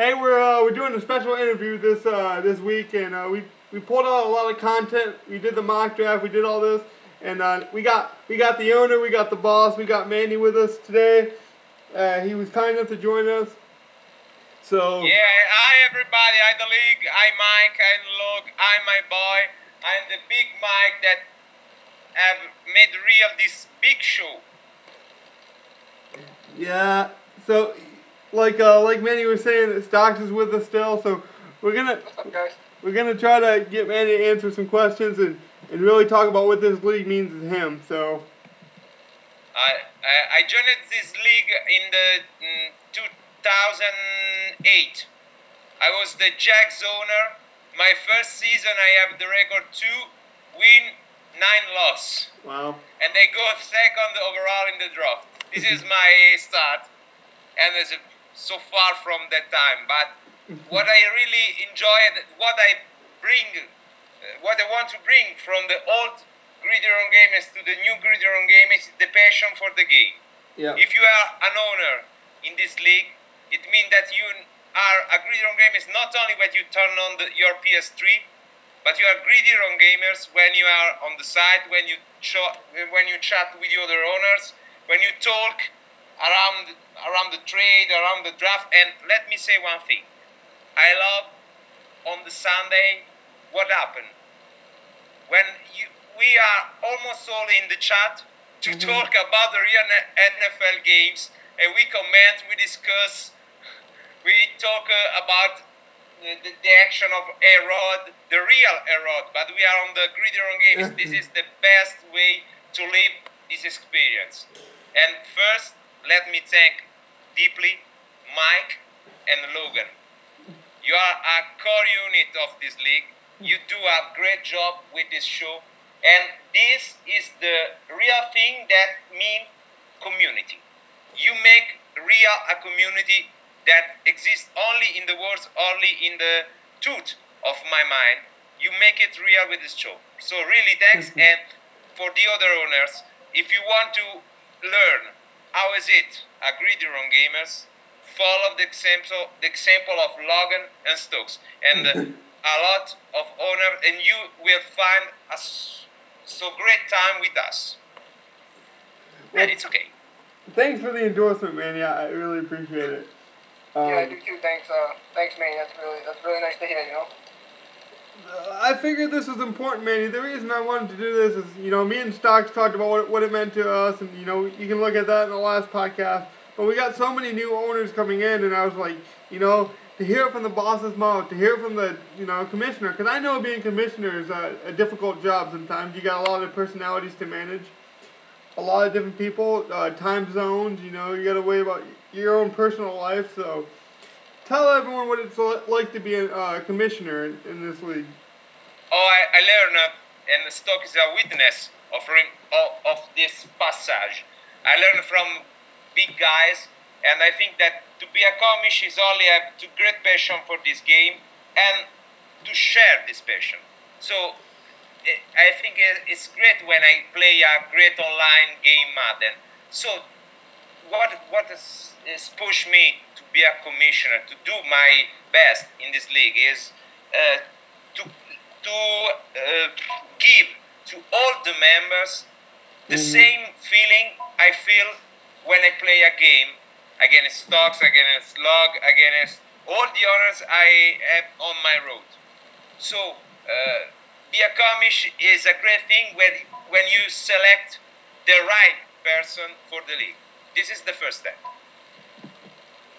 Hey, we're doing a special interview this week, and we pulled out a lot of content. We did the mock draft, we did all this, and we got the owner, we got the boss, we got Manny with us today. He was kind enough to join us. So Yeah, hi everybody, hi the league, hi Mike, hi Luke, hi my boy, I'm the big Mike that have made real this big show. yeah, so like Manny was saying, Stocks is with us still. So we're gonna What's up, guys? we're gonna try to get Manny to answer some questions and really talk about what this league means to him. So. I joined this league in the 2008. I was the Jags owner. My first season, I have the record 2 win, 9 loss. Wow. And they go second overall in the draft. This is my start, and it's so far from that time. But what I really enjoyed, what I bring, what I want to bring from the old Gridiron gamers to the new Gridiron gamers is the passion for the game. Yeah. If you are an owner in this league, it means that you are a Gridiron gamers not only when you turn on your PS3, but you are Gridiron gamers when you are on the side, when you chat with the other owners, when you talk around the trade, around the draft. And let me say one thing: I love on the Sunday what happened when we are almost all in the chat to talk about the real NFL games, and we comment, we discuss, we talk about the action of A-Rod, the real A-Rod, but we are on the Gridiron games. This is the best way to live this experience. And first, let me thank deeply Mike and Logan. You are a core unit of this league. You do a great job with this show. And this is the real thing that means community. You make real a community that exists only in the words, only in the truth of my mind. You make it real with this show. So really thanks. And for the other owners, if you want to learn how is it a Gridiron gamers, follow the example of Logan and Stokes. And a lot of owners, and you will find a so great time with us. Well, and it's okay. Thanks for the endorsement, man. Yeah, I really appreciate it. Yeah, I do too. Thanks, man. That's really nice to hear. You know. I figured this was important, Manny. The reason I wanted to do this is, me and Stocks talked about what it meant to us, and you can look at that in the last podcast. But we got so many new owners coming in, and I was like, to hear it from the boss's mouth, to hear it from the commissioner, because I know being commissioner is a difficult job sometimes. You got a lot of personalities to manage, a lot of different people, time zones. You got to worry about your own personal life. So tell everyone what it's like to be a commissioner in this league. Oh, I learned, and Stock is a witness of this passage. I learned from big guys, and I think that to be a commish is only have to great passion for this game and to share this passion. So I think it's great when I play a great online game, Madden. So what has pushed me to be a commissioner, to do my best in this league is to give to all the members the same feeling I feel when I play a game against Stocks, against Log, against all the others I have on my road. So be a commish is a great thing when you select the right person for the league. This is the first step.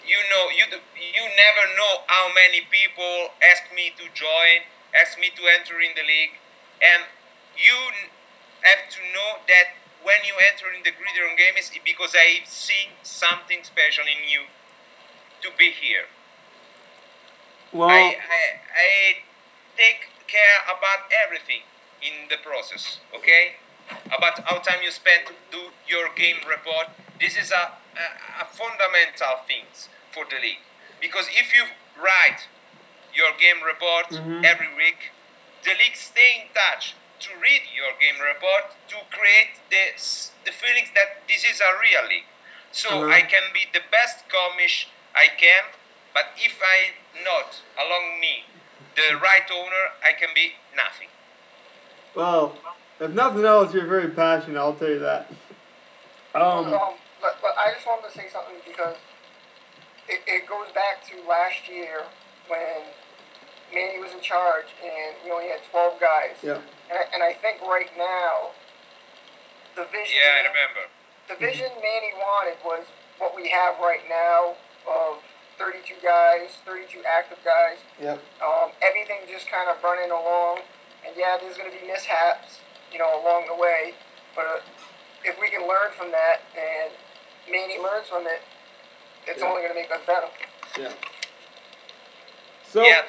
You never know how many people ask me to join, ask me to enter in the league, and you have to know that when you enter in the Gridiron game is because I've seen something special in you to be here. Well, I take care about everything in the process, okay? About how time you spend to do your game report. This is a fundamental things for the league. Because if you write your game report every week, the league stay in touch to read your game report, to create the feelings that this is a real league. So I can be the best commish I can, But if I not along me the right owner, I can be nothing. Well, if nothing else, you're very passionate. I'll tell you that. But I just wanted to say something because it goes back to last year when Manny was in charge and we only had 12 guys. Yeah. And I think right now, the vision. Yeah, I remember. The vision Manny wanted was what we have right now of 32 guys, 32 active guys. Yep. Everything just kind of running along. And yeah, there's going to be mishaps, along the way. But if we can learn from that and Manny learns from it, it's only going to make us better. Yeah. So. Yeah,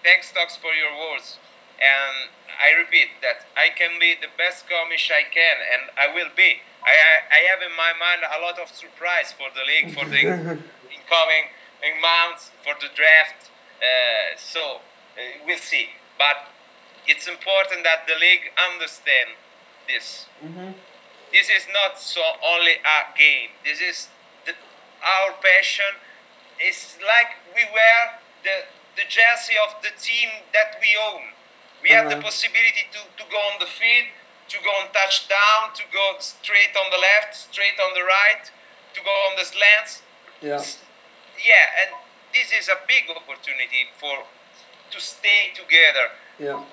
thanks, Stocks, for your words. And I repeat that I can be the best comish I can, and I will be. I have in my mind a lot of surprise for the league, for the incoming months, for the draft. We'll see. But it's important that the league understand this. Mm-hmm. This is not so only a game. This is our passion. It's like we wear the jersey of the team that we own. We have the possibility to go on the field, to go on touchdown, to go straight on the left, straight on the right, to go on the slants. Yeah. Yeah, and this is a big opportunity to stay together. Yeah.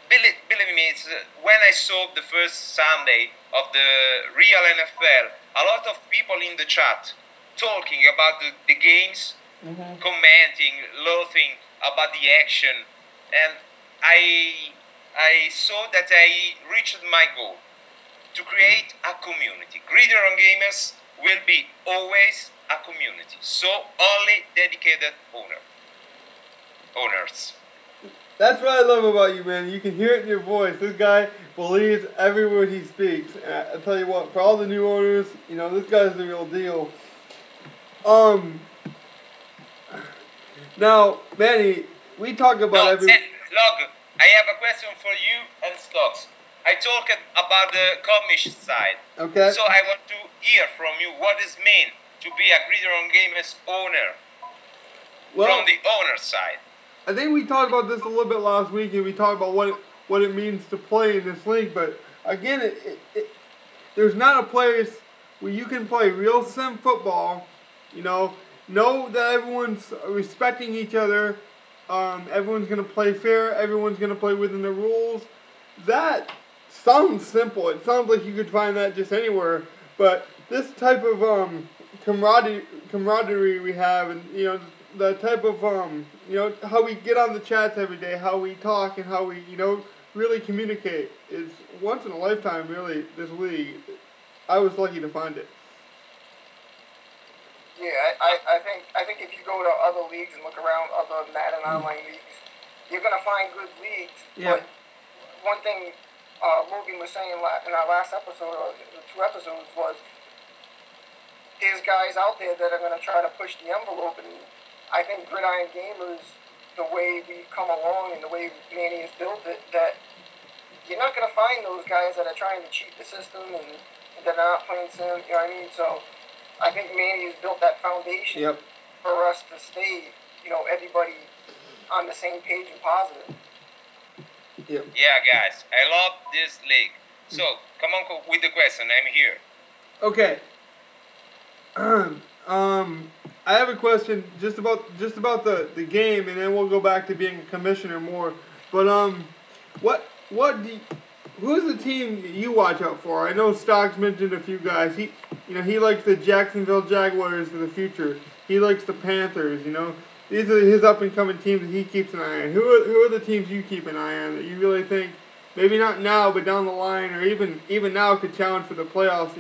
Believe me, it's, when I saw the first Sunday of the real NFL, a lot of people in the chat talking about the games, commenting, laughing about the action, and I saw that I reached my goal to create a community. Gridiron Gamers will be always a community, so only dedicated owners. That's what I love about you, man. You can hear it in your voice. This guy believes every word he speaks. And I tell you what, for all the new owners, this guy's the real deal. Now, Manny, we talk about Log, I have a question for you and Stocks. I talked about the commish side. Okay. So I want to hear from you what it means to be a Gridiron Gamers owner from the owner side. I think we talked about this a little bit last week, and we talked about what it means to play in this league. But again, there's not a place where you can play real sim football. Know that everyone's respecting each other. Everyone's gonna play fair. Everyone's gonna play within the rules. That sounds simple. It sounds like you could find that just anywhere. But this type of camaraderie we have, and the type of how we get on the chats every day, how we talk, and how we really communicate is once in a lifetime. Really, this league, I was lucky to find it. Yeah, I think if you go to other leagues and look around other Madden online leagues, you're gonna find good leagues. Yeah. But one thing Logan was saying in our last episode, or the 2 episodes, was there's guys out there that are gonna try to push the envelope, and I think Gridiron Gamers, the way we come along and the way Manny has built it, that you're not gonna find those guys that are trying to cheat the system and they're not playing sim. You know what I mean? So I think Manny has built that foundation for us to stay, everybody on the same page and positive. Yep. Yeah, guys, I love this league. So, come on with the question. I'm here. Okay. I have a question just about the game, and then we'll go back to being a commissioner more. But who's the team you watch out for? I know Stocks mentioned a few guys. He likes the Jacksonville Jaguars for the future. He likes the Panthers. These are his up and coming teams that he keeps an eye on. Who are the teams you keep an eye on that you really think maybe not now, but down the line, or even now could challenge for the playoffs?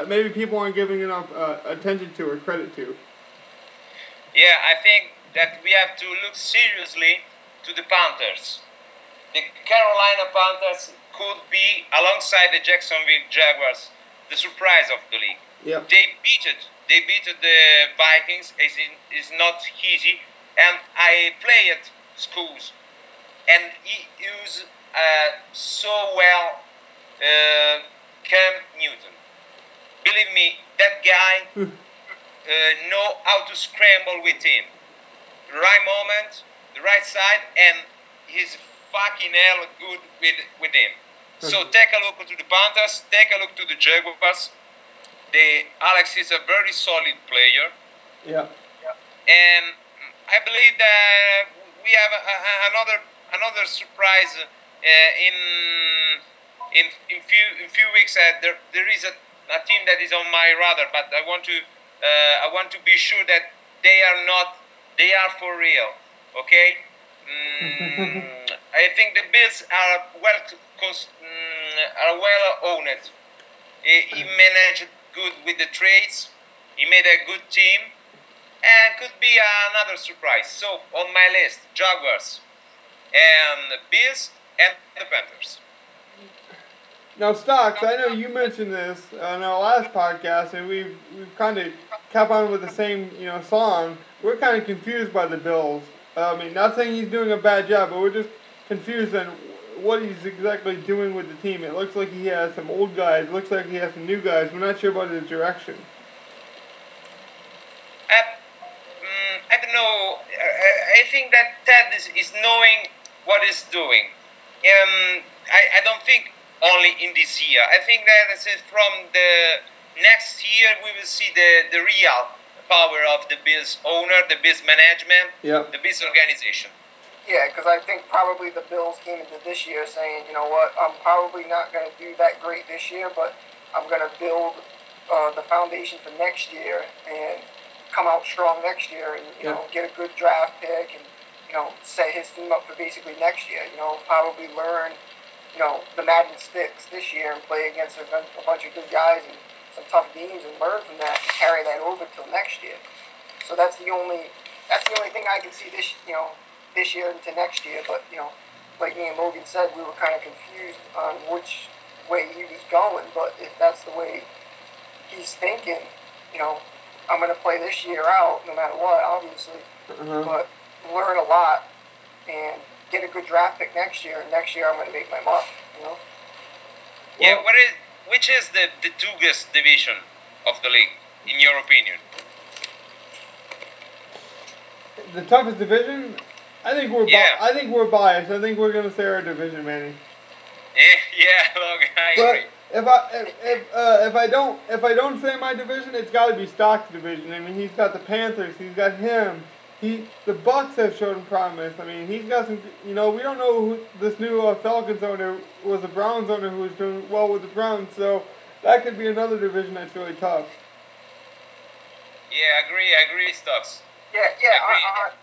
Maybe people aren't giving enough attention to or credit to. Yeah, I think that we have to look seriously to the Panthers. The Carolina Panthers could be, alongside the Jacksonville Jaguars, the surprise of the league. Yep. They beat the Vikings. It's not easy. And I play at schools, and he used so well Cam Newton. Believe me, that guy know how to scramble with him. moment, the right side, and he's fucking hell good with him. So take a look to the Panthers, take a look to the Jaguars. Alex is a very solid player. Yeah. And I believe that we have another surprise in few weeks. There is a team that is on my radar, but I want to be sure that they are for real. Okay. I think the Bills are well owned. He managed good with the trades. He made a good team, and could be another surprise. So on my list, Jaguars, and the Bills, and the Panthers. Now, Stocks, I know you mentioned this on our last podcast, and we've kind of kept on with the same song. We're kind of confused by the Bills. I mean, not saying he's doing a bad job, but we're just confused on what he's exactly doing with the team. It looks like he has some old guys. It looks like he has some new guys. We're not sure about his direction. I don't know. I think that Ted is knowing what he's doing. I don't think only in this year. I think that from the next year we will see the real power of the Bills owner, the Bills management, the Bills organization. Yeah, because I think probably the Bills came into this year saying, you know what, I'm probably not going to do that great this year, but I'm going to build the foundation for next year and come out strong next year and, you know, get a good draft pick and, you know, set his team up for basically next year. You know, probably learn, you know, the Madden sticks this year and play against a bunch of good guys and some tough teams and learn from that and carry that over till next year. So that's the only thing I can see this year into next year. But, you know, like me and Logan said, we were kind of confused on which way he was going. But if that's the way he's thinking, you know, I'm going to play this year out no matter what, obviously. But learn a lot and get a good draft pick next year. And next year I'm going to make my mark, you know? Yeah, which is the toughest division of the league, in your opinion? The toughest division? I think we're biased. I think we're gonna say our division, Manny. Yeah, look, I agree. If I don't say my division, it's got to be Stock's division. I mean, he's got the Panthers. He's got him. The Bucks have shown promise. I mean, he's got some. You know, we don't know who this new Falcons owner was. The Browns owner who was doing well with the Browns. So that could be another division that's really tough. Yeah, I agree, Stocks. Yeah.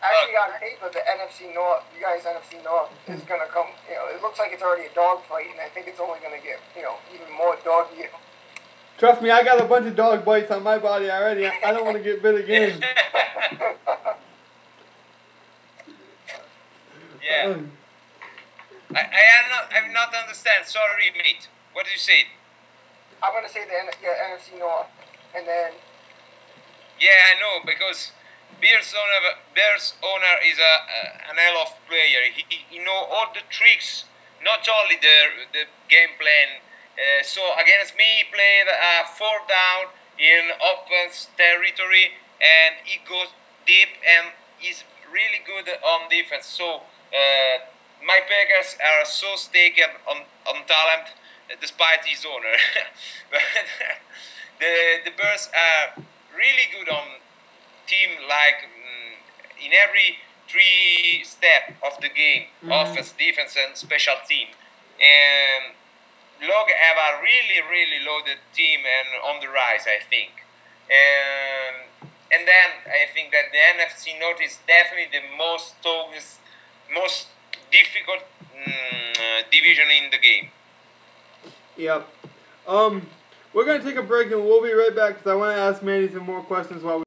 Actually, on paper, the NFC North, you guys NFC North is gonna come. You know, it looks like it's already a dog fight, and I think it's only gonna get even more doggy. Trust me, I got a bunch of dog bites on my body already. I don't want to get bit again. Yeah. I'm not understand. Sorry, mate. What did you say? I'm gonna say the NFC North, and then. Yeah, I know, because Bears owner is an hell of player. He know all the tricks, not only the game plan. So against me, he played 4 down in offense territory, and he goes deep, and he's really good on defense. So my Packers are so staked on talent, despite his owner. But the Bears are really good on team, like in every 3 step of the game, offense, defense, and special team. And Log have a really loaded team and on the rise, I think. And then I think that the NFC North is definitely the most difficult division in the game. Yep. We're going to take a break and we'll be right back because I want to ask Manny some more questions while we